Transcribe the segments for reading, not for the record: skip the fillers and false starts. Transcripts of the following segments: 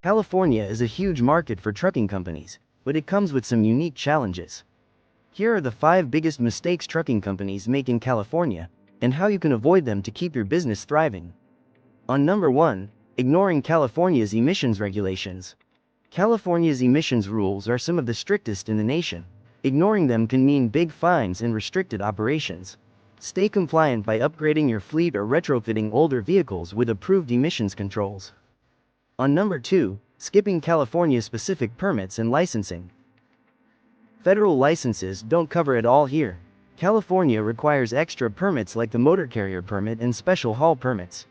California is a huge market for trucking companies, but it comes with some unique challenges. Here are the 5 biggest mistakes trucking companies make in California, and how you can avoid them to keep your business thriving. On number 1, ignoring California's emissions regulations. California's emissions rules are some of the strictest in the nation. Ignoring them can mean big fines and restricted operations. Stay compliant by upgrading your fleet or retrofitting older vehicles with approved emissions controls. On number 2, skipping California-specific permits and licensing. Federal licenses don't cover it all here. California requires extra permits like the motor carrier permit and special haul permits.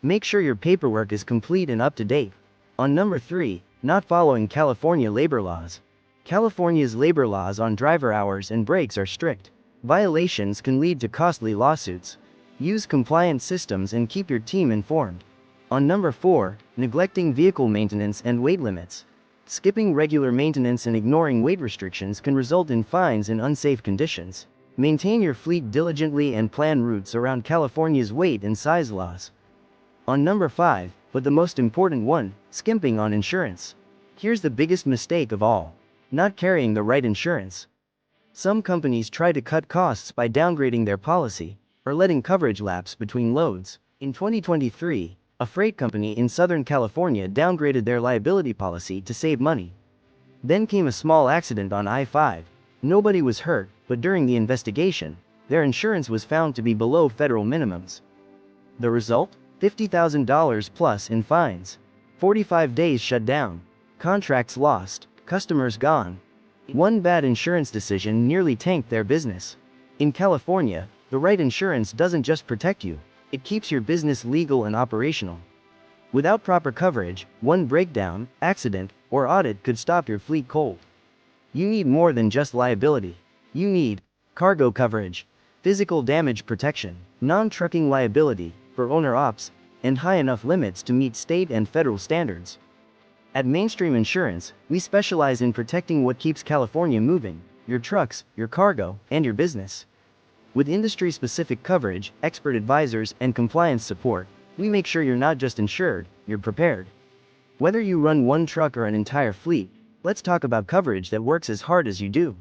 Make sure your paperwork is complete and up to date. On number 3, not following California labor laws. California's labor laws on driver hours and breaks are strict. Violations can lead to costly lawsuits. Use compliant systems and keep your team informed. On number 4, neglecting vehicle maintenance and weight limits. Skipping regular maintenance and ignoring weight restrictions can result in fines and unsafe conditions. Maintain your fleet diligently and plan routes around California's weight and size laws. On number 5, but the most important one, skimping on insurance. Here's the biggest mistake of all: not carrying the right insurance. Some companies try to cut costs by downgrading their policy, or letting coverage lapse between loads. In 2023, a freight company in Southern California downgraded their liability policy to save money. Then came a small accident on I-5. Nobody was hurt, but during the investigation, their insurance was found to be below federal minimums. The result? $50,000 plus in fines. 45 days shut down. Contracts lost. Customers gone. One bad insurance decision nearly tanked their business. In California, the right insurance doesn't just protect you, it keeps your business legal and operational. Without proper coverage, one breakdown, accident, or audit could stop your fleet cold. You need more than just liability. You need cargo coverage, physical damage protection, non-trucking liability for owner-ops, and high enough limits to meet state and federal standards. At Mainstream Insurance, we specialize in protecting what keeps California moving: your trucks, your cargo, and your business. With industry-specific coverage, expert advisors, and compliance support, we make sure you're not just insured, you're prepared. Whether you run one truck or an entire fleet, let's talk about coverage that works as hard as you do.